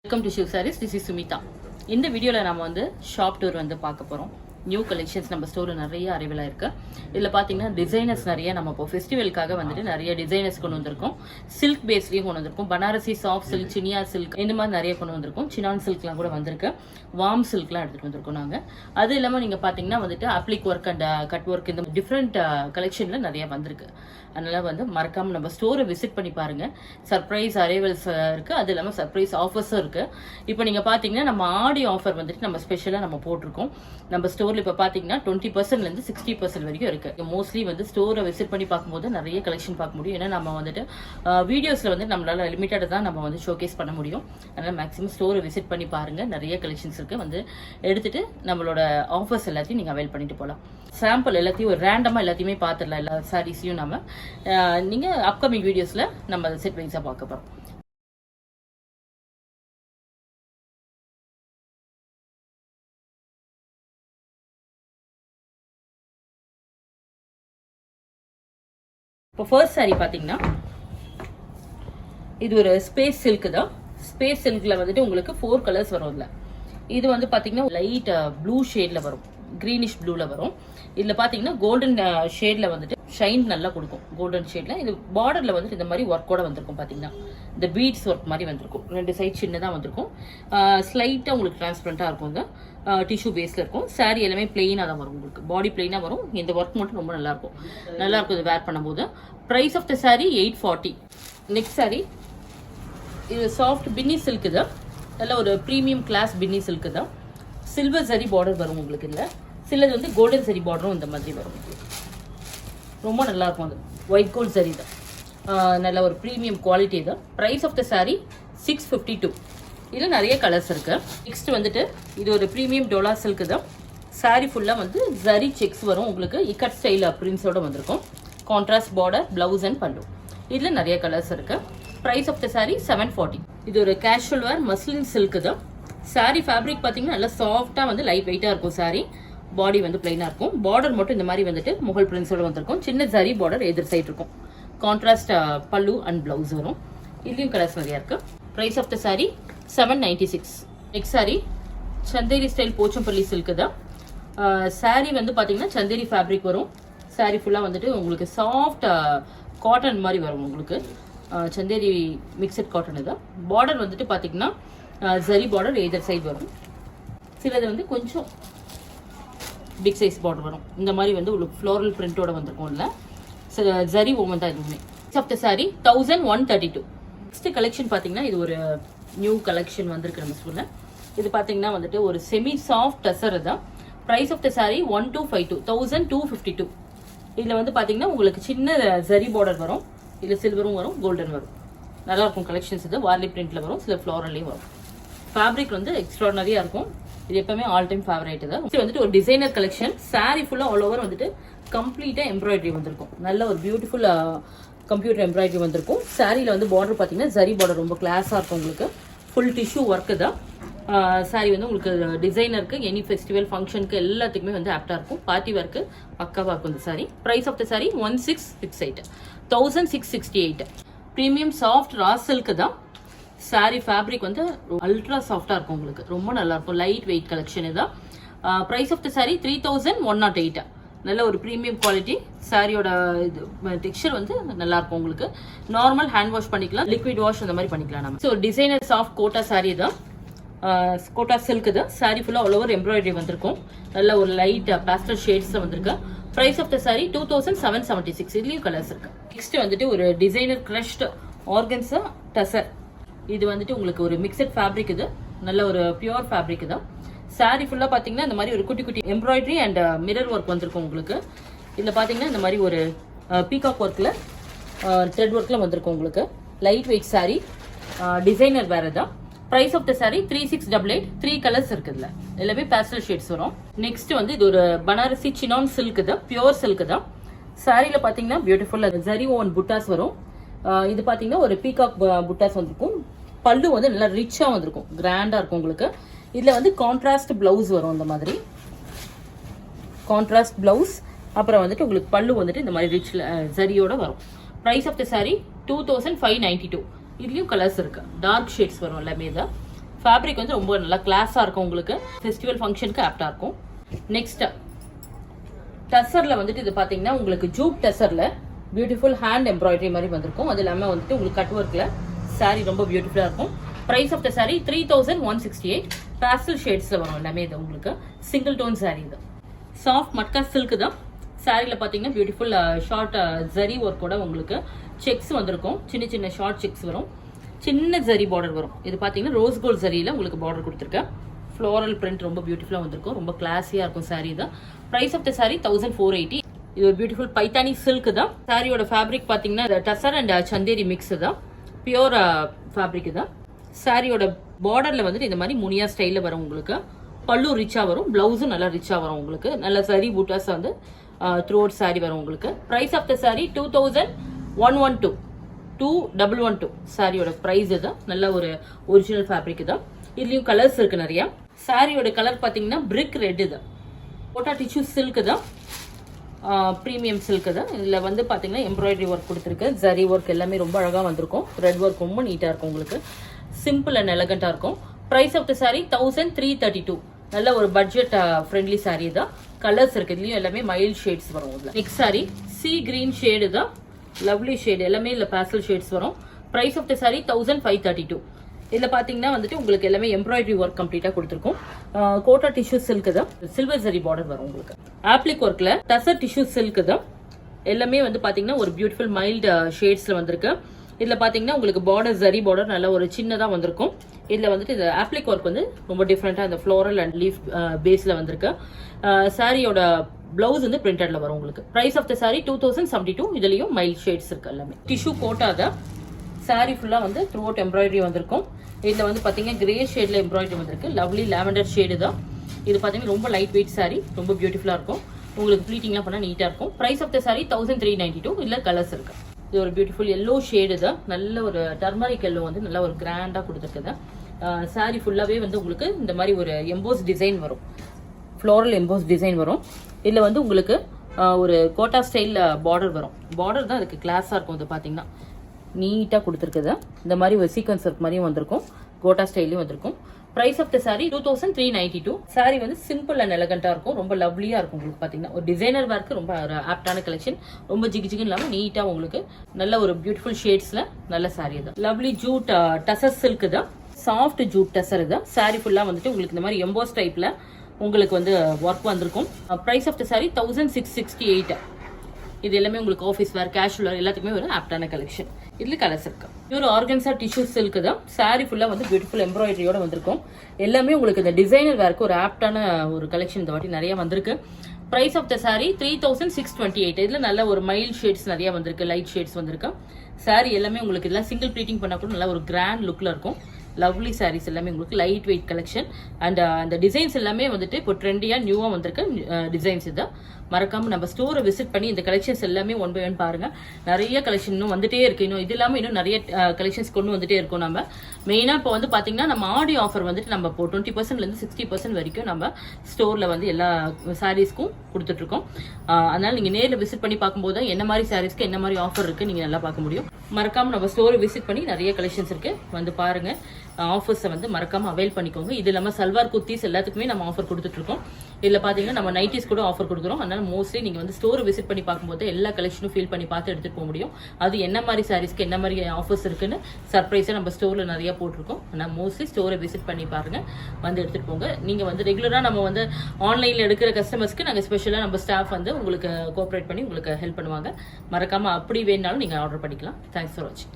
Welcome to Shiv Sarees. This is Sumita. இந்த வீடியோல நாம வந்து ஷாப் டூர் வந்து பார்க்க போறோம். நியூ கலெக்ஷன்ஸ் நம்ம ஸ்டோர்ல நிறைய அரைவலா இருக்கு. இதுல பாத்தீங்கன்னா டிசைனர்ஸ் நிறைய நம்ம இப்போ ஃபெஸ்டிவலுக்காக வந்துட்டு நிறைய டிசைனர்ஸ் கொண்டு வந்திருக்கோம். சில்க் பேஸ்லயும் கொண்டு வந்திருக்கோம். பனாரசி சாஃப்ட் சில்க், சினியா சில்க் இந்த மாதிரி நிறைய கொண்டு வந்திருக்கோம். சினான் சில்க்லாம் கூட வந்திருக்கு. வார்ம் சில்க்லாம் எடுத்துட்டு வந்திருக்கோம் நாங்க. அது இல்லாம நீங்க பாத்தீங்கன்னா வந்துட்டு அப்ளிக் ஒர்க் அண்ட் கட் ஒர்க் இந்த டிஃப்ரெண்ட் கலெக்ஷன்ல நிறைய வந்திருக்கு. அதனால வந்து மறக்காம நம்ம ஸ்டோரை விசிட் பண்ணி பாருங்க. சர்ப்ரைஸ் அரைவல்ஸ் இருக்கு. அது இல்லாம சர்ப்ரைஸ் ஆஃபர்ஸும் இருக்கு. இப்போ நீங்க பாத்தீங்கன்னா நம்ம ஆடி ஆஃபர் வந்துட்டு நம்ம ஸ்பெஷலா நம்ம போட்டிருக்கோம். நம்ம ஸ்டோர்ல இப்ப பாத்தீங்கன்னா 20% இருந்து 60% வரைக்கும் இருக்கு. மோஸ்ட்லி வந்து ஸ்டோரை விசிட் பண்ணி பார்க்கும்போது நிறைய கலெக்ஷன் பார்க்க முடியும். ஏன்னா நம்ம வந்துட்டு வீடியோஸ்ல வந்து நம்மளால லிமிட்டட் தான் நம்ம வந்து ஷோகேஸ் பண்ண முடியும். அதனால மேக்ஸிமம் ஸ்டோரை விசிட் பண்ணி பாருங்க. நிறைய கலெக்ஷன்ஸ் இருக்கு. வந்து எடுத்துட்டு நம்மளோட ஆஃபர்ஸ் எல்லாத்தையும் நீங்க அவைல் பண்ணிட்டு போகலாம். சாம்பிள் எல்லாத்தையும் ஒரு ரேண்டமா எல்லாத்தையுமே பார்த்துடலாம். எல்லா சாரீஸையும் நம்ம நீங்க அப்கமிங் வீடியோஸ்ல நம்ம செட் வைஸா பார்க்க போறோம். இப்போ ஃபர்ஸ்ட் சாரி பாத்தீங்கன்னா இது ஒரு ஸ்பேஸ் சில்க் தான். ஸ்பேஸ் சில்க்ல வந்துட்டு உங்களுக்கு 4 கலர்ஸ் வரும். இதுல இது வந்து பாத்தீங்கன்னா லைட் ப்ளூ ஷேட்ல வரும், கிரீனிஷ் ப்ளூல வரும். இதுல பாத்தீங்கன்னா கோல்டன் ஷேட்ல வந்துட்டு ஷைன் நல்லா கொடுக்கும். கோல்டன் ஷேட்ல இது பார்டர்ல வந்துட்டு இந்த மாதிரி ஒர்க்கோட வந்திருக்கும். பாத்தீங்கன்னா இந்த பீட்ஸ் ஒர்க் மாதிரி வந்திருக்கும். 2 சைட் சின்னதா வந்திருக்கும். ஸ்லைட்டா உங்களுக்கு டிரான்ஸ்பரண்டா இருக்கும். இந்த டிஷ்யூ பேஸ்ல இருக்கும். சாரி எல்லாமே பிளெயினா தான் வரும். உங்களுக்கு பாடி பிளெயினா வரும். இந்த ஒர்க் மட்டும் ரொம்ப நல்லா இருக்கும். நல்லா இருக்கும் இது வேர் பண்ணும்போது. Price of the sari 840. Next sari இது சாஃப்ட் பின்னி சில்க் தான். நல்ல ஒரு ப்ரீமியம் கிளாஸ் பின்னி சில்க் தான். சில்வர் சரி பார்டர் வரும் உங்களுக்கு. இல்லை சிலது வந்து கோல்டன் சரி பார்டரும் இந்த மாதிரி வரும். ரொம்ப நல்லா இருக்கும். அது ஒயிட் கோல்ட் சரி தான். நல்ல ஒரு ப்ரீமியம் குவாலிட்டி தான். Price of the sari 652. இதில் நிறைய கலர்ஸ் இருக்கு. நெக்ஸ்ட் வந்துட்டு இது ஒரு ப்ரீமியம் டோலா சில்க் தான். சாரி ஃபுல்லாக வந்து ஜரி செக்ஸ் வரும் உங்களுக்கு. இக்கட் ஸ்டைல் பிரிண்ட்ஸோட வந்திருக்கும். கான்ட்ராஸ்ட் பார்டர், பிளவுஸ் அண்ட் பல்லு. இதில் நிறைய கலர்ஸ் இருக்கு. Price of the sari 740. இது ஒரு கேஷுவல் வேர் மஸ்லின் சில்க் தான். சாரி ஃபேப்ரிக் பார்த்தீங்கன்னா நல்லா சாஃப்டாக வந்து லைட் வெயிட்டாக இருக்கும். சாரி பாடி வந்து பிளைனாக இருக்கும். பார்டர் மட்டும் இந்த மாதிரி வந்துட்டு முகல் பிரிண்ட்ஸோட வந்திருக்கும். சின்ன ஜரி பார்டர் எதிர் சைட் இருக்கும். கான்ட்ராஸ்ட் பல்லு அண்ட் பிளவுஸ் வரும். இதுலேயும் கலர்ஸ் நிறையா இருக்கு. Price of the sari 796. Next sari Chanderi style Pochampally silk தான். சாரி வந்து பார்த்தீங்கன்னா சந்தேரி ஃபேப்ரிக் வரும். சாரி ஃபுல்லாக வந்துட்டு உங்களுக்கு சாஃப்ட் காட்டன் மாதிரி வரும். உங்களுக்கு சந்தேரி மிக்சட் காட்டன் தான். பார்டர் வந்துட்டு பார்த்தீங்கன்னா ஜரி பார்டர் எதிர் சைடு வரும். சிலது வந்து கொஞ்சம் பிக் சைஸ் பார்டர் வரும். இந்த மாதிரி வந்து உங்களுக்கு ஃப்ளோரல் பிரிண்டோட வந்திருக்கும். இல்லை ஜரி ஓமன் தான் இதுவுமே. Of the sari 1132. Next collection பார்த்தீங்கன்னா இது ஒரு நியூ கலெக்ஷன் வந்திருக்கு நம்ம ஸ்கூலில். இது பார்த்தீங்கன்னா வந்துட்டு ஒரு செமி சாஃப்ட் டசர் தான். Price of the sari 1252. 1252. இதில் வந்து பார்த்தீங்கன்னா உங்களுக்கு சின்ன ஜரி பார்டர் வரும். இதில் சில்வரும் வரும், கோல்டன் வரும். நல்லா இருக்கும் கலெக்ஷன்ஸ். இது வார்லி பிரிண்ட்ல வரும், சில ஃப்ளோரல்லையும் வரும். ஃபேப்ரிக் வந்து எக்ஸ்ட்ராடனரியா இருக்கும். இது எப்பவுமே ஆல் டைம் ஃபேவரேட் தான். இது வந்துட்டு ஒரு டிசைனர் கலெக்ஷன். சாரி ஃபுல்லா ஆல் ஓவர் வந்துட்டு கம்ப்ளீட்டா எம்ப்ராய்டரி வந்திருக்கும். நல்ல ஒரு பியூட்டிஃபுல் கம்ப்யூட்டர் எம்ப்ராய்டரி வந்திருக்கும். சாரியில வந்து பார்டர் பார்த்தீங்கன்னா ஜரி பார்டர் ரொம்ப கிளாஸா இருக்கும். உங்களுக்கு ஃபுல் டிஷ்யூ ஒர்க்கு தான். சாரி வந்து உங்களுக்கு டிசைனருக்கு எனி ஃபெஸ்டிவல் ஃபங்க்ஷனுக்கு எல்லாத்துக்குமே வந்து ஆப்டா இருக்கும். பார்ட்டி ஒர்க்கு பக்காவா இருக்கும் இந்த sari. Price of the sari 1668. 1668. Premium soft raw silk தான். சாரி ஃபேப்ரிக் வந்து அல்ட்ரா சாஃப்டா இருக்கும். உங்களுக்கு ரொம்ப நல்லா இருக்கும். லைட் வெயிட் கலெக்ஷன் இதான். Price of the sari 3108. நல்ல ஒரு ப்ரீமியம் குவாலிட்டி. சாரியோட இது டெக்ஸ்சர் வந்து நல்லா இருக்கும். உங்களுக்கு நார்மல் ஹேண்ட் வாஷ் பண்ணிக்கலாம், லிக்விட் வாஷ் அந்த மாதிரி பண்ணிக்கலாம் நம்ம. So designer soft Kota sari தான். கோட்டா சில்க் தான். சாரி ஃபுல்லா ஆல் ஓவர் எம்ப்ராய்டரி வந்திருக்கும். நல்ல ஒரு லைட் பேஸ்டல் ஷேட்ஸ்ல வந்திருக்கு. Price of the sari 2776. இதுலயும் கலர்ஸ் இருக்கு. நெக்ஸ்ட் வந்துட்டு ஒரு டிசைனர் கிரஷ்ட் ஆர்கன்ஸா டசர். இது வந்துட்டு உங்களுக்கு ஒரு மிக்சட் ஃபேப்ரிக். இது நல்ல ஒரு பியூர் ஃபேப்ரிக் தான். சாரி ஃபுல்லா பாத்தீங்கன்னா இந்த மாதிரி ஒரு குட்டி குட்டி எம்ப்ராய்டரி அண்ட் மிரர் ஒர்க் வந்திருக்கும் உங்களுக்கு. இதுல பாத்தீங்கன்னா இந்த மாதிரி ஒரு பீகாக் ஒர்க்ல த்ரெட் ஒர்க்ல வந்திருக்கும் உங்களுக்கு. லைட் வெயிட் சாரி, டிசைனர் வேற தான். Price of the sari 3688. 3 colours இருக்குதுல. எல்லாமே பேஸ்டல் ஷேட்ஸ் வரும். நெக்ஸ்ட் வந்து இது ஒரு பனாரசி சினான் சில்க் தான். பியூர் சில்க் தான். சாரியில பாத்தீங்கன்னா பியூட்டிஃபுல் ஜரி ஓன் புட்டாஸ் வரும். இது பாத்தீங்கன்னா ஒரு பீகாக் புட்டாஸ் வந்திருக்கும். பல்லு வந்து நல்லா ரிச்சா வந்திருக்கும். கிராண்டா இருக்கும் உங்களுக்கு. இதுல வந்து கான்ட்ராஸ்ட் பிளவுஸ் வரும். இந்த மாதிரி கான்ட்ராஸ்ட் பிளவுஸ். அப்புறம் வந்துட்டு உங்களுக்கு பல்லு வந்துட்டு இந்த மாதிரி ரிச் ஜரியோட வரும். Price of the sari 2592. இதுலயும் கலர்ஸ் இருக்கு. டார்க் ஷேட்ஸ் வரும் எல்லாமே தான். ஃபேப்ரிக் வந்து ரொம்ப நல்லா கிளாஸாக இருக்கும், உங்களுக்கு ஃபெஸ்டிவல் ஃபங்க்ஷனுக்கு ஆப்டாக இருக்கும். நெக்ஸ்ட் டசரில் வந்துட்டு இது பார்த்தீங்கன்னா உங்களுக்கு ஜூட் டசரில் பியூட்டிஃபுல் ஹேண்ட் எம்ப்ராய்டரி மாதிரி வந்திருக்கும். அது இல்லாமல் வந்துட்டு உங்களுக்கு கட் ஒர்க்கில் சாரீ ரொம்ப பியூட்டிஃபுல்லாக இருக்கும். Price of the sari 3168. Pastel ஷேட்ஸில் வரும் எல்லாமே. இது உங்களுக்கு சிங்கிள் டோன் சாரீ. இது சாஃப்ட் மட்கா சில்க் தான். சாரியில் பார்த்தீங்கன்னா பியூட்டிஃபுல் ஷார்ட் ஜரி ஒர்க்கோட உங்களுக்கு செக்ஸ் வந்திருக்கும். சின்ன சின்ன ஷார்ட் செக்ஸ் வரும், சின்ன ஜரி பார்டர் வரும். இது பார்த்தீங்கன்னா ரோஸ் கோல்ட் ஜரியில் உங்களுக்கு பார்டர் கொடுத்துருக்கேன். ஃப்ளோரல் பிரிண்ட் ரொம்ப பியூட்டிஃபுல்லாக வந்திருக்கும், ரொம்ப கிளாஸியாக இருக்கும் சாரீ தான். Price of the sari 1480. இது ஒரு பியூட்டிஃபுல் பைத்தானி சில்க் தான். சாரியோட ஃபேப்ரிக் பார்த்தீங்கன்னா டசர் அண்ட் சந்தேரி மிக்ஸ் தான், பியூர் ஃபேப்ரிக் தான். சாரியோட பார்டரில் வந்துட்டு இந்த மாதிரி முனியா ஸ்டைலில் வரும் உங்களுக்கு. பல்லு ரிச்சாக வரும், பிளவுஸும் நல்லா ரிச்சாக வரும் உங்களுக்கு. நல்ல சரி பூட்டாஸ் வந்து த்ரூ அவுட் சாரி வரும் உங்களுக்கு. Price of the sorry 2112. 2112 சாரியோட ப்ரைஸ் தான். நல்ல ஒரு ஒரிஜினல் ஃபேப்ரிக் தான். இதுலேயும் கலர்ஸ் இருக்கு நிறையா. சாரியோட கலர் பார்த்தீங்கன்னா பிரிக் ரெட் தான். கோட்டா டிஷ்யூ சில்க் தான், ப்ரீமியம் சில்க் தான். இதில் வந்து பார்த்தீங்கன்னா எம்ப்ராய்டரி ஒர்க் கொடுத்துருக்கு, ஜரி ஒர்க் எல்லாமே ரொம்ப அழகாக வந்திருக்கும். த்ரெட் ஒர்க் ரொம்ப நீட்டாக இருக்கும் உங்களுக்கு. சிம்பிள் அண்ட் எலகண்டாக இருக்கும். Price of the sari 1332. நல்ல ஒரு பட்ஜெட் ஃப்ரெண்ட்லி சாரீ தான். கலர்ஸ் இருக்கு, இதுலயும் எல்லாமே மைல்ட் ஷேட்ஸ் வரும். Next sari sea green shade தான், லவ்லி ஷேடு. எல்லாமே இல்லை பேஸ்டல் ஷேட்ஸ் வரும். Price of the sari 1532. இதில் பார்த்தீங்கன்னா வந்துட்டு உங்களுக்கு எல்லாமே எம்ப்ராய்டரி ஒர்க் கம்ப்ளீட்டாக கொடுத்துருக்கும். கோட்டா டிஷ்யூ சில்க் தான், சில்வர் ஜரி பார்டர் வரும் உங்களுக்கு. ஆப்ளிக் ஒர்க்கில் டசர் டிஷ்யூ சில்க் தான். எல்லாமே வந்து பார்த்தீங்கன்னா ஒரு பியூட்டிஃபுல் மைல்டு ஷேட்ஸில் வந்திருக்கு. இதில் பார்த்தீங்கன்னா உங்களுக்கு பார்டர் ஜரி பார்டர் நல்ல ஒரு சின்னதாக வந்திருக்கும். இதில் வந்துட்டு இந்த ஆப்ளிக் ஒர்க் வந்து ரொம்ப டிஃப்ரெண்ட்டாக இந்த ஃப்ளோரல் அண்ட் லீஃப் பேஸில் வந்திருக்கு. சாரியோட பிளவுஸ் வந்து பிரிண்டட்ல வரும் உங்களுக்கு. Price of the sari 2072. இதுலேயும் மைல்ட் ஷேட்ஸ் இருக்கு எல்லாமே. டிஷ்யூ கோட்டா தான். சாரி ஃபுல்லாக வந்து த்ரூ அவுட் எம்ப்ராய்டரி வந்திருக்கும். இதில் வந்து பார்த்தீங்கன்னா கிரே ஷேடில் எம்ப்ராய்டரி வந்திருக்கு. லவ்லி லாவெண்டர் ஷேடு தான். இது பார்த்தீங்கன்னா ரொம்ப லைட் வெயிட் சாரி, ரொம்ப பியூட்டிஃபுல்லாக இருக்கும். உங்களுக்கு ப்ளீட்டிங்லாம் பண்ணால் நீட்டாக இருக்கும். Price of the sari 1392. இதில் கலர்ஸ் இருக்கு. இது ஒரு பியூட்டிஃபுல் எல்லோ ஷேடு தான். நல்ல ஒரு டர்மரிக் எல்லோ வந்து நல்ல ஒரு கிராண்டாக கொடுத்துருக்குது. சாரி ஃபுல்லாகவே வந்து உங்களுக்கு இந்த மாதிரி ஒரு எம்போஸ் டிசைன் வரும், ஃப்ளோரல் எம்போஸ் டிசைன் வரும். இதில் வந்து உங்களுக்கு ஒரு கோட்டா ஸ்டைல் பார்டர் வரும். பார்டர் தான் அதுக்கு கிளாஸாக இருக்கும். இது பார்த்தீங்கன்னா நீட்டாக கொடுத்துருக்குது. இந்த மாதிரி ஒரு சீக்வன்ஸ் ஒர்க் மாதிரியும் வந்திருக்கும், கோட்டா ஸ்டைலையும் வந்திருக்கும். Price of the sari 2392. Sari வந்து சிம்பிள் அண்ட் எலகண்டாக இருக்கும், ரொம்ப லவ்லியாக இருக்கும் உங்களுக்கு. பார்த்தீங்கன்னா ஒரு டிசைனர் ஒர்க்கு ரொம்ப ஆப்டான கலெக்ஷன். ரொம்ப ஜிகிஜின்னு இல்லாமல் நீட்டாக உங்களுக்கு நல்ல ஒரு பியூட்டிஃபுல் ஷேட்ஸில் நல்ல சாரி தான். லவ்லி ஜூட் டசர் சில்க் தான், சாஃப்ட் ஜூட் டசர் தான். சாரி ஃபுல்லாக வந்துட்டு உங்களுக்கு இந்த மாதிரி எம்போஸ் டைப்பில் உங்களுக்கு வந்து ஒர்க் வந்திருக்கும். Price of the sari 1668. இது எல்லாமே உங்களுக்கு ஆஃபீஸ் வேர், கேஷுவல் வேர் எல்லாத்துக்குமே ஒரு ஆப்டான கலெக்ஷன். இதுல கலர்ஸ் இருக்கு. ஒரு ஆர்கன்சா டிஷ்யூ சில்க் தான். சாரி ஃபுல்லா வந்து பியூட்டிஃபுல் எம்ப்ராய்டரியோட வந்திருக்கும். எல்லாமே உங்களுக்கு இந்த டிசைனர் வேர்க்கு ஒரு ஆப்டான ஒரு கலெக்ஷன் இந்த வாட்டி நிறைய வந்திருக்கு. Price of the sari 3628. இதுல நல்ல ஒரு மைல்ட் ஷேட்ஸ் நிறைய வந்திருக்கு, லைட் ஷேட்ஸ் வந்திருக்கு. சாரி எல்லாமே உங்களுக்கு இதெல்லாம் சிங்கிள் ப்ளீட்டிங் பண்ணா கூட நல்ல ஒரு கிராண்ட் லுக்ல இருக்கும். லவ்லி சாரீஸ் எல்லாமே உங்களுக்கு லைட் வெயிட் கலெக்ஷன். அண்ட் அந்த டிசைன்ஸ் எல்லாமே வந்துட்டு இப்போ ட்ரெண்டியா நியூவா வந்திருக்கு டிசைன்ஸ். இதை மறக்காம நம்ம ஸ்டோரை விசிட் பண்ணி இந்த கலெக்ஷன்ஸ் எல்லாமே ஒன் பை ஒன் பாருங்க. நிறைய கலெக்ஷன் இன்னும் வந்துட்டே இருக்கு. இன்னும் இது இல்லாமல் இன்னும் நிறைய கலெக்ஷன்ஸ் கொண்டு வந்துட்டே இருக்கும். நம்ம மெயினாக இப்போ வந்து பார்த்தீங்கன்னா நம்ம ஆடி ஆஃபர் வந்துட்டு நம்ம இப்போ 20%லேருந்து 60% வரைக்கும் நம்ம ஸ்டோரில் வந்து எல்லா சாரீஸ்க்கும் கொடுத்துட்ருக்கோம். அதனால நீங்கள் நேரில் விசிட் பண்ணி பார்க்கும்போது தான் என்ன மாதிரி சாரீஸ்க்கு என்ன மாதிரி ஆஃபர் இருக்குது நீங்கள் நல்லா பார்க்க முடியும். மறக்காம நம்ம ஸ்டோரை விசிட் பண்ணி நிறைய கலெக்ஷன்ஸ் இருக்கு, வந்து பாருங்க. ஆஃபர்ஸை வந்து மறக்காம அவைல் பண்ணிக்கோங்க. இது இல்லாமல் சல்வார் குர்த்திஸ் எல்லாத்துக்குமே நம்ம ஆஃபர் கொடுத்துட்டு இருக்கோம். இதில் பார்த்தீங்கன்னா நம்ம நைட்டிஸ் கூட ஆஃபர் கொடுக்குறோம். அதனால மோஸ்ட்லி நீங்கள் வந்து ஸ்டோர் விசிட் பண்ணி பார்க்கும்போது எல்லா கலெக்ஷனும் ஃபீல் பண்ணி பார்த்து எடுத்துகிட்டு போக முடியும். அது என்ன மாதிரி சாரீஸ்க்கு என்ன மாதிரி ஆஃபர்ஸ் இருக்குன்னு சர்ப்ரைஸாக நம்ம ஸ்டோரில் நிறைய போட்டிருக்கோம். ஆனால் மோஸ்ட்லி ஸ்டோரை விசிட் பண்ணி பாருங்க, வந்து எடுத்துகிட்டு போங்க. நீங்கள் வந்து ரெகுலராக நம்ம வந்து ஆன்லைனில் எடுக்கிற கஸ்டமர்ஸ்க்கு நாங்கள் ஸ்பெஷலாக நம்ம ஸ்டாஃப் வந்து உங்களுக்கு கோஆப்ரேட் பண்ணி உங்களுக்கு ஹெல்ப் பண்ணுவாங்க. மறக்காமல் அப்படி வேணாலும் நீங்கள் ஆர்டர் பண்ணிக்கலாம். தேங்க்ஸ் ஃபார் வாட்சிங்.